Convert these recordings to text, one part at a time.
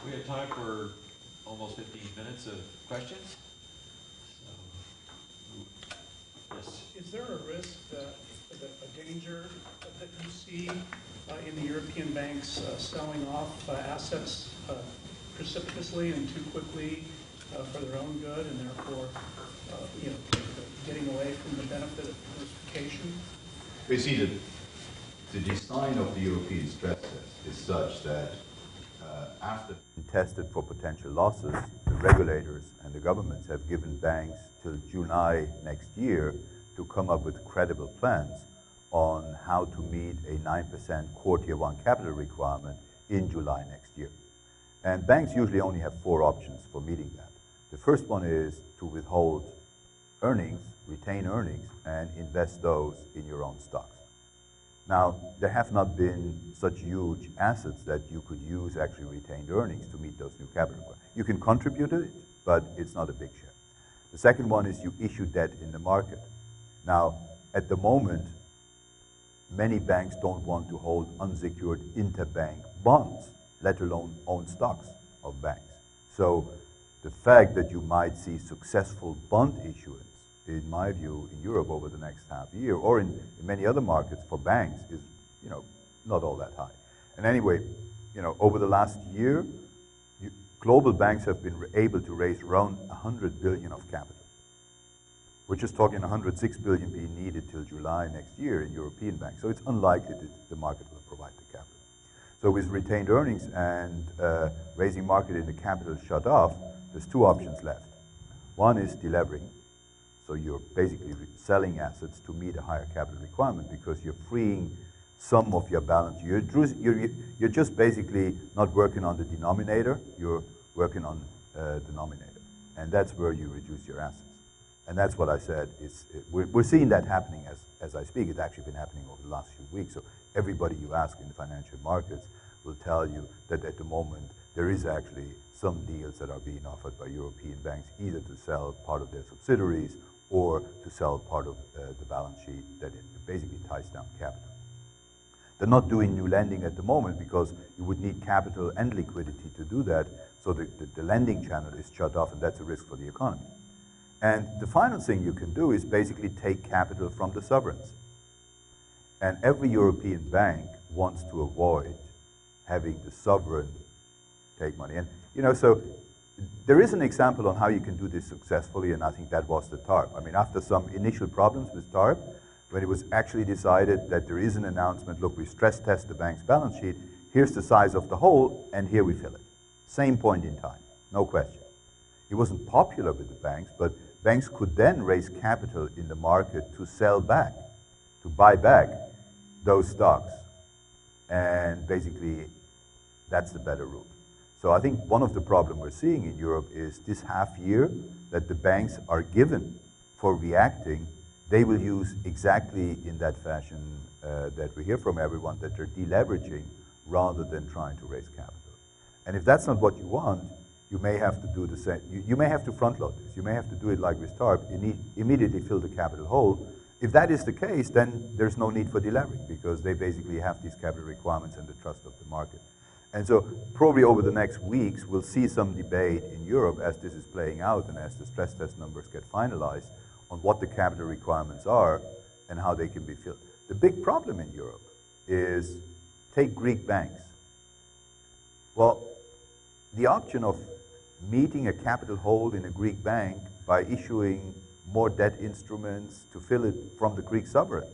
We have time for almost 15 minutes of questions. So, yes. Is there a risk that a danger that you see in the European banks selling off assets precipitously and too quickly for their own good, and therefore, getting away from the benefit of diversification? We see that the design of the European stress test is such that after tested for potential losses, the regulators and the governments have given banks till July next year to come up with credible plans on how to meet a 9% core tier 1 capital requirement in July next year. And banks usually only have 4 options for meeting that. The first one is to withhold earnings, retain earnings, and invest those in your own stocks. Now, there have not been such huge assets that you could use actually retained earnings to meet those new capital requirements. You can contribute to it, but it's not a big share. The second one is you issue debt in the market. Now, at the moment, many banks don't want to hold unsecured interbank bonds, let alone own stocks of banks. So the fact that you might see successful bond issuance, in my view, in Europe over the next half year, or in many other markets for banks, is not all that high. And anyway, over the last year, global banks have been able to raise around 100 billion of capital. We're just talking 106 billion being needed till July next year in European banks. So it's unlikely that the market will provide the capital. So with retained earnings and raising market in the capital shut off, there's 2 options left. One is delevering. So you're basically selling assets to meet a higher capital requirement because you're freeing some of your balance. You're just basically not working on the denominator, you're working on the denominator. And that's where you reduce your assets. And that's what I said, we're seeing that happening as I speak. It's actually been happening over the last few weeks. So everybody you ask in the financial markets will tell you that at the moment there is actually some deals that are being offered by European banks, either to sell part of their subsidiaries or to sell part of the balance sheet that it basically ties down capital. They're not doing new lending at the moment because you would need capital and liquidity to do that, so the lending channel is shut off, and that's a risk for the economy. And the final thing you can do is basically take capital from the sovereigns. And every European bank wants to avoid having the sovereign take money. And so there is an example on how you can do this successfully, and I think that was the TARP. I mean, after some initial problems with TARP, when it was actually decided that there is an announcement, look, we stress test the bank's balance sheet, here's the size of the hole, and here we fill it. Same point in time, no question. It wasn't popular with the banks, but banks could then raise capital in the market to sell back, to buy back those stocks. And basically, that's the better route. So I think one of the problems we're seeing in Europe is this half year that the banks are given for reacting, they will use exactly in that fashion that we hear from everyone, that they're deleveraging rather than trying to raise capital. And if that's not what you want, you may have to do the same. You may have to front load this. You may have to do it like with TARP, immediately fill the capital hole. If that is the case, then there's no need for deleveraging because they basically have these capital requirements and the trust of the market. And so probably over the next weeks, we'll see some debate in Europe as this is playing out and as the stress test numbers get finalized on what the capital requirements are and how they can be filled. The big problem in Europe is, take Greek banks. Well, the option of meeting a capital hold in a Greek bank by issuing more debt instruments to fill it from the Greek sovereign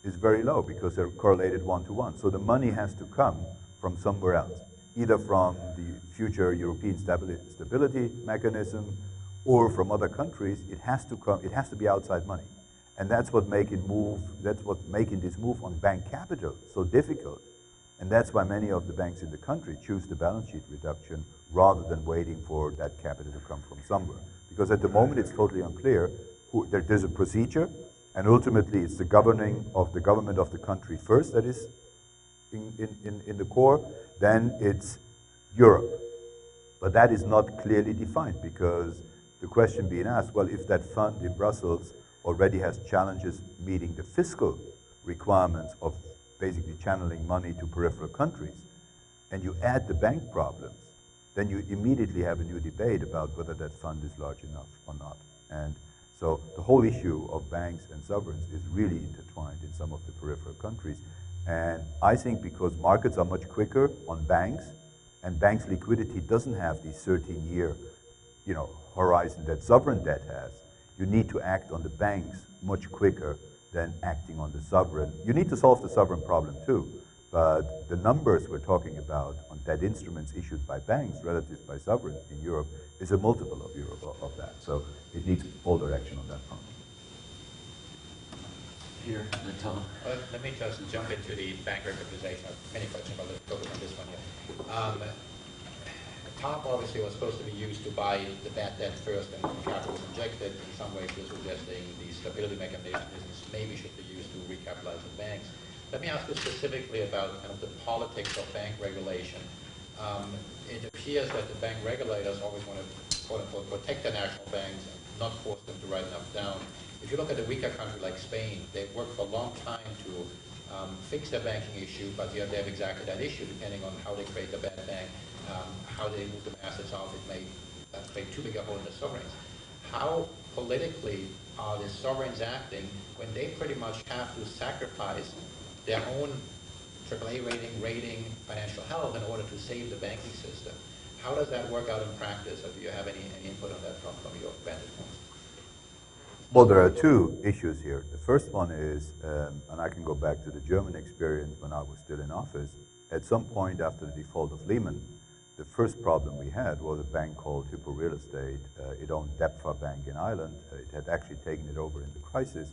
is very low because they're correlated one-to-one. So the money has to come from somewhere else, either from the future European stability mechanism or from other countries. It has to come, it has to be outside money. And that's what making this move on bank capital so difficult. And that's why many of the banks in the country choose the balance sheet reduction rather than waiting for that capital to come from somewhere. Because at the moment it's totally unclear. There's a procedure, and ultimately it's the government of the country first that is in the core, then it's Europe. But that is not clearly defined because the question being asked, well, if that fund in Brussels already has challenges meeting the fiscal requirements of basically channeling money to peripheral countries, and you add the bank problems, then you immediately have a new debate about whether that fund is large enough or not. And so the whole issue of banks and sovereigns is really intertwined in some of the peripheral countries. And I think because markets are much quicker on banks, and banks' liquidity doesn't have the 13-year, horizon that sovereign debt has, you need to act on the banks much quicker than acting on the sovereign. You need to solve the sovereign problem too, but the numbers we're talking about on debt instruments issued by banks relative by sovereign in Europe is a multiple of that. So it needs bolder action on that front. Here, and then Tom. Let me just jump into the bank recapitalization. Many questions, but let's focus on this one here. TOP obviously was supposed to be used to buy the bad debt first and capital was injected. In some ways, you're suggesting the stability mechanism maybe should be used to recapitalize the banks. Let me ask you specifically about kind of the politics of bank regulation. It appears that the bank regulators always want to, quote unquote, protect the national banks and not force them to write enough down. If you look at a weaker country like Spain, they've worked for a long time to fix their banking issue, but they have exactly that issue, depending on how they create the bad bank, how they move the assets off, it may create too big a hole in the sovereigns. How politically are the sovereigns acting when they pretty much have to sacrifice their own AAA rating, financial health in order to save the banking system? How does that work out in practice? Or do you have any input on that from your vantage point? Well, there are two issues here. The first one is, and I can go back to the German experience when I was still in office, at some point after the default of Lehman, the first problem we had was a bank called SIEPR Real Estate. It owned DEPFA Bank in Ireland. It had actually taken it over in the crisis.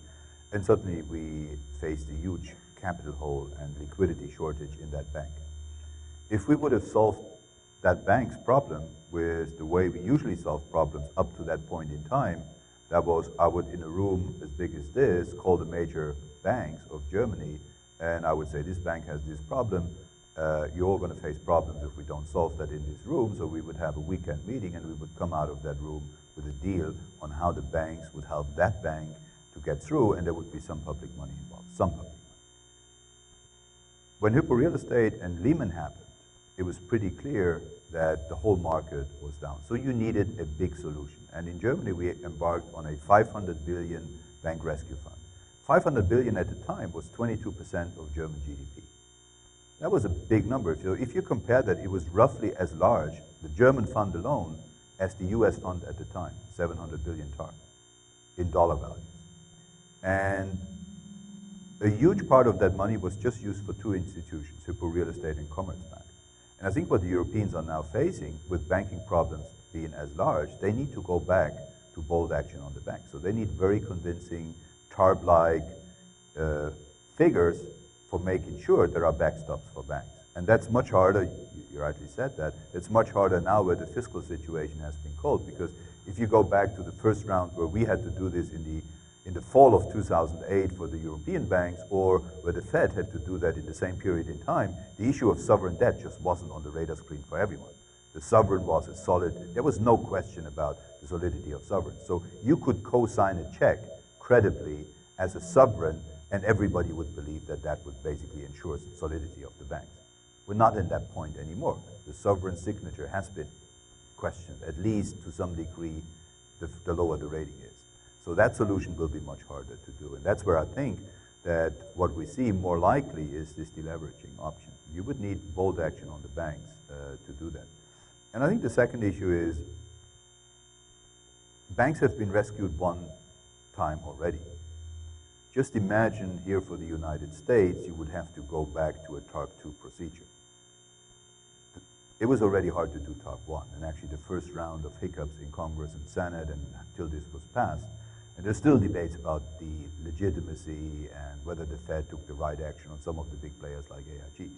And suddenly we faced a huge capital hole and liquidity shortage in that bank. If we would have solved that bank's problem with the way we usually solve problems up to that point in time, that was, I would, in a room as big as this, call the major banks of Germany, and I would say, this bank has this problem, you're all going to face problems if we don't solve that in this room. So we would have a weekend meeting and we would come out of that room with a deal on how the banks would help that bank to get through, and there would be some public money involved, some public money. When SIEPR Real Estate and Lehman happened, it was pretty clear that the whole market was down. So you needed a big solution. And in Germany, we embarked on a 500 billion bank rescue fund. 500 billion at the time was 22% of German GDP. That was a big number. If you compare that, it was roughly as large, the German fund alone, as the US fund at the time, 700 billion TAR, in dollar values. And a huge part of that money was just used for two institutions, SIEPR Real Estate and Commerzbank. And I think what the Europeans are now facing, with banking problems being as large, they need to go back to bold action on the bank. So they need very convincing, TARP-like figures for making sure there are backstops for banks. And that's much harder, you rightly said that, it's much harder now where the fiscal situation has been called, because if you go back to the first round where we had to do this in the fall of 2008 for the European banks, or where the Fed had to do that in the same period in time, the issue of sovereign debt just wasn't on the radar screen for everyone. The sovereign was a solid, there was no question about the solidity of sovereign. So you could co-sign a check credibly as a sovereign, and everybody would believe that that would basically ensure the solidity of the banks. We're not in that point anymore. The sovereign signature has been questioned, at least to some degree, the lower the rating is. So that solution will be much harder to do. And that's where I think that what we see more likely is this deleveraging option. You would need bold action on the banks to do that. And I think the second issue is banks have been rescued one time already. Just imagine here for the United States, you would have to go back to a TARP 2 procedure. It was already hard to do TARP 1, and actually the first round of hiccups in Congress and Senate and until this was passed. And there's still debates about the legitimacy and whether the Fed took the right action on some of the big players like AIG.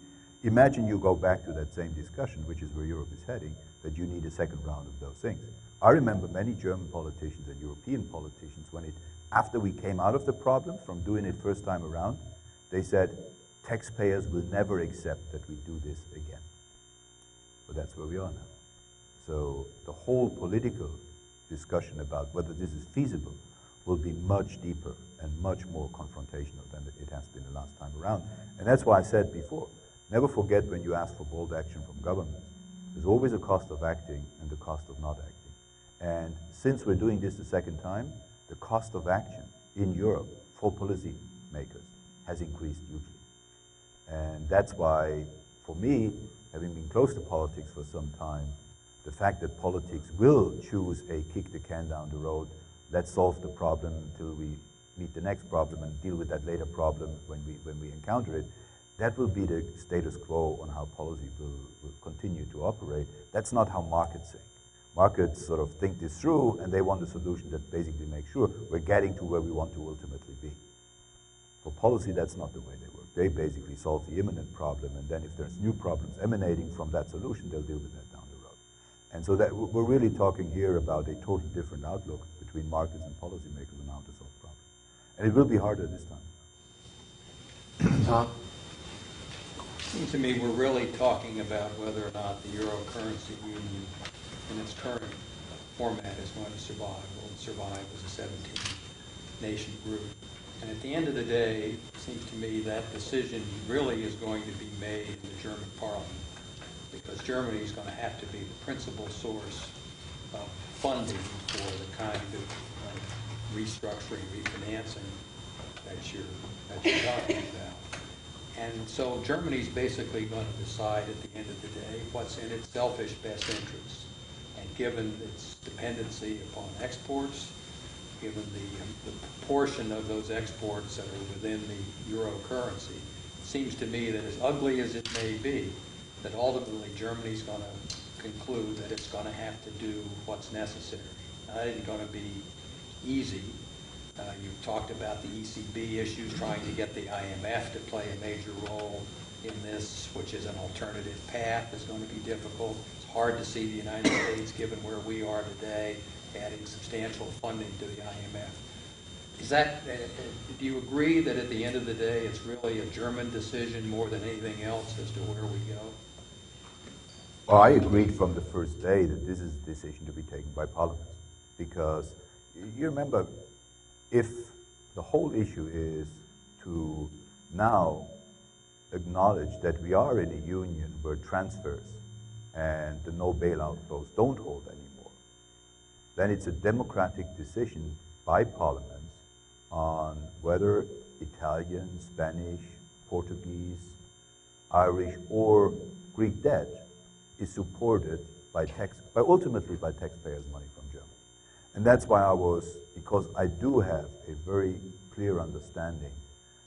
Imagine you go back to that same discussion, which is where Europe is heading, that you need a second round of those things. I remember many German politicians and European politicians when after we came out of the problems from doing it first time around, they said, taxpayers will never accept that we do this again. But that's where we are now. So the whole political discussion about whether this is feasible will be much deeper and much more confrontational than it has been the last time around. And that's why I said before, never forget when you ask for bold action from governments, There's always a cost of acting and the cost of not acting. And since we're doing this the second time, the cost of action in Europe for policy makers has increased hugely. And that's why, for me, having been close to politics for some time, the fact that politics will choose a kick the can down the road, let's solve the problem until we meet the next problem and deal with that later problem when we encounter it, that will be the status quo on how policy will continue to operate. That's not how markets think. Markets sort of think this through, and they want a solution that basically makes sure we're getting to where we want to ultimately be. For policy, that's not the way they work. They basically solve the imminent problem, and then if there's new problems emanating from that solution, they'll deal with that down the road. And so that we're really talking here about a totally different outlook between markets and policymakers on how to solve problems. And it will be harder this time. Tom? Seems to me we're really talking about whether or not the euro currency union in its current format is going to survive. Will it survive as a 17-nation group? And at the end of the day, it seems to me that decision really is going to be made in the German parliament, because Germany is going to have to be the principal source of funding for the kind of restructuring, refinancing that you're talking about. And so Germany's basically going to decide at the end of the day what's in its selfish best interest. And given its dependency upon exports, given the proportion of those exports that are within the euro currency, it seems to me that as ugly as it may be, that ultimately Germany's going to conclude that it's going to have to do what's necessary. Now, it isn't going to be easy. You've talked about the ECB issues, trying to get the IMF to play a major role in this, which is an alternative path, is going to be difficult. It's hard to see the United States, given where we are today, adding substantial funding to the IMF. Is that, do you agree that at the end of the day it's really a German decision more than anything else as to where we go? Well, I agreed from the first day that this is a decision to be taken by Parliament, because you remember, if the whole issue is to now acknowledge that we are in a union where transfers and the no bailout clause don't hold anymore, then it's a democratic decision by parliaments on whether Italian, Spanish, Portuguese, Irish, or Greek debt is supported by ultimately by taxpayers' money from Germany. And that's why because I do have a very clear understanding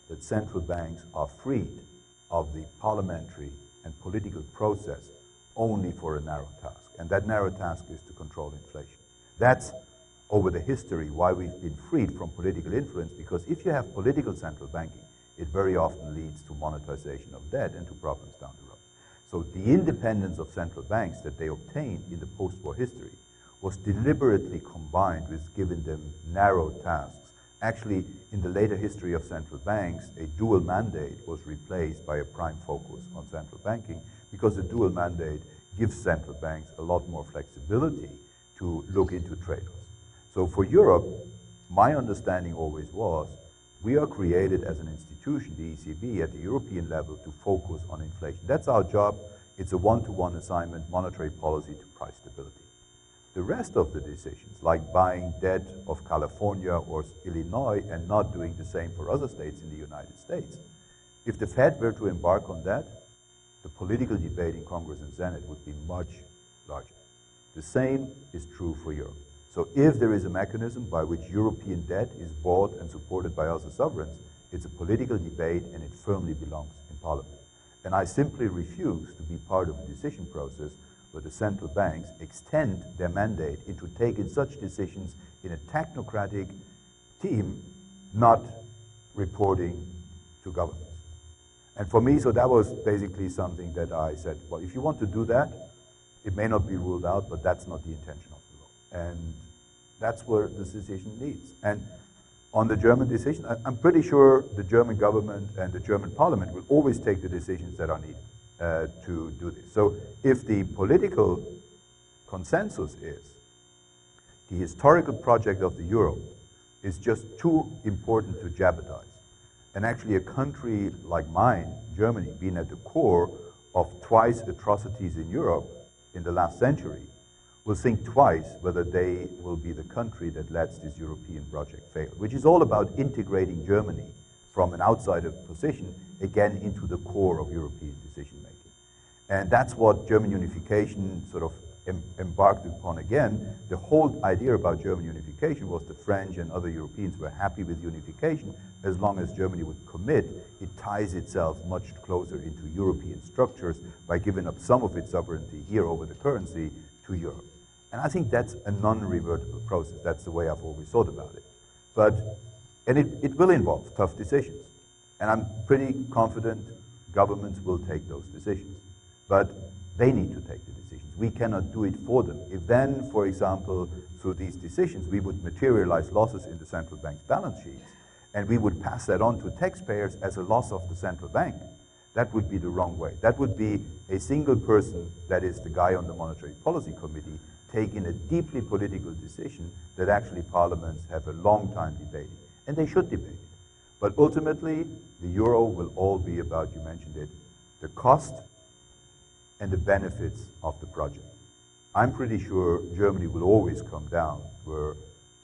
that central banks are freed of the parliamentary and political process only for a narrow task. And that narrow task is to control inflation. That's, over the history, why we've been freed from political influence, because if you have political central banking, it very often leads to monetization of debt and to problems down the road. So the independence of central banks that they obtained in the post-war history was deliberately combined with giving them narrow tasks. Actually, in the later history of central banks, a dual mandate was replaced by a prime focus on central banking, because the dual mandate gives central banks a lot more flexibility to look into trade-offs. So for Europe, my understanding always was, we are created as an institution, the ECB, at the European level to focus on inflation. That's our job. It's a one-to-one assignment, monetary policy to price stability. The rest of the decisions, like buying debt of California or Illinois and not doing the same for other states in the United States, if the Fed were to embark on that, the political debate in Congress and Senate would be much larger. The same is true for Europe. So if there is a mechanism by which European debt is bought and supported by other sovereigns, it's a political debate and it firmly belongs in Parliament. And I simply refuse to be part of a decision process where the central banks extend their mandate into taking such decisions in a technocratic team, not reporting to governments. And for me, so that was basically something that I said, well, if you want to do that, it may not be ruled out, but that's not the intention of the law. And that's where this decision leads. And on the German decision, I'm pretty sure the German government and the German parliament will always take the decisions that are needed to do this. So if the political consensus is the historical project of the euro is just too important to jeopardize, and actually a country like mine, Germany, being at the core of twice atrocities in Europe, in the last century will think twice whether they will be the country that lets this European project fail, which is all about integrating Germany from an outsider position again into the core of European decision making. And that's what German unification sort of embarked upon again. The whole idea about German unification was the French and other Europeans were happy with unification as long as Germany would commit. It ties itself much closer into European structures by giving up some of its sovereignty here over the currency to Europe. And I think that's a non-revertible process. That's the way I've always thought about it. And it will involve tough decisions. And I'm pretty confident governments will take those decisions. But they need to take the decisions. We cannot do it for them. If then, for example, through these decisions, we would materialize losses in the central bank's balance sheets, and we would pass that on to taxpayers as a loss of the central bank, that would be the wrong way. That would be a single person, that is the guy on the Monetary Policy Committee, taking a deeply political decision that actually parliaments have a long time debating. And they should debate it. But ultimately, the euro will all be about, you mentioned it, the cost and the benefits of the project. I'm pretty sure Germany will always come down where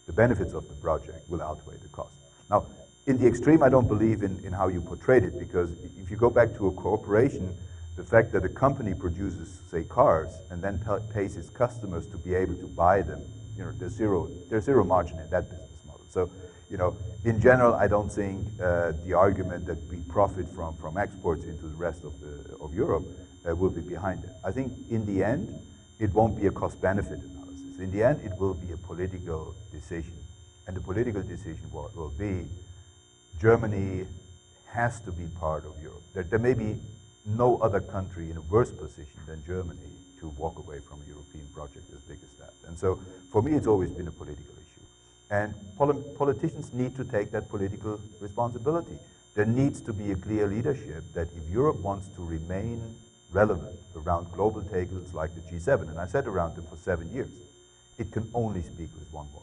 the benefits of the project will outweigh the cost. Now, in the extreme, I don't believe in how you portrayed it, because if you go back to a corporation, the fact that a company produces, say, cars, and then pays its customers to be able to buy them, there's zero margin in that business model. So, in general, I don't think the argument that we profit from exports into the rest of Europe will be behind it. I think in the end, it won't be a cost-benefit analysis. In the end, it will be a political decision. And the political decision will be Germany has to be part of Europe. There may be no other country in a worse position than Germany to walk away from a European project as big as that. And so for me, it's always been a political issue. And politicians need to take that political responsibility. There needs to be a clear leadership that if Europe wants to remain relevant around global tables like the G7, and I sat around them for 7 years, it can only speak with one voice.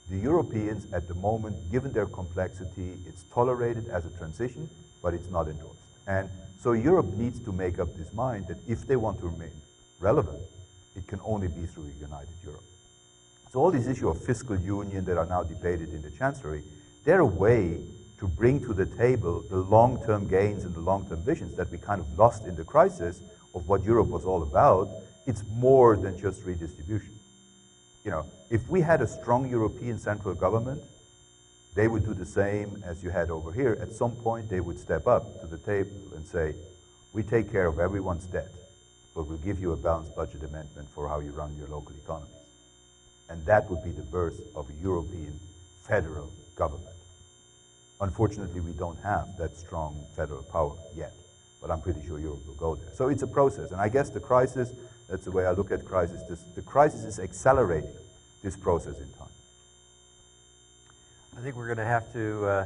The Europeans at the moment, given their complexity, it's tolerated as a transition, but it's not endorsed. And so Europe needs to make up this mind that if they want to remain relevant, it can only be through a united Europe. So all these issues of fiscal union that are now debated in the Chancellery, they're a way to bring to the table the long-term gains and the long-term visions that we kind of lost in the crisis of what Europe was all about. It's more than just redistribution. If we had a strong European central government, they would do the same as you had over here. At some point, they would step up to the table and say, we take care of everyone's debt, but we'll give you a balanced budget amendment for how you run your local economies. And that would be the birth of a European federal government. Unfortunately, we don't have that strong federal power yet, but I'm pretty sure Europe will go there. So it's a process, and I guess the crisis, that's the way I look at crisis, the crisis is accelerating this process in time. I think we're going to have to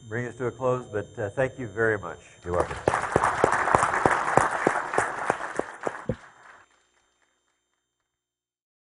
bring this to a close, but thank you very much. You're welcome.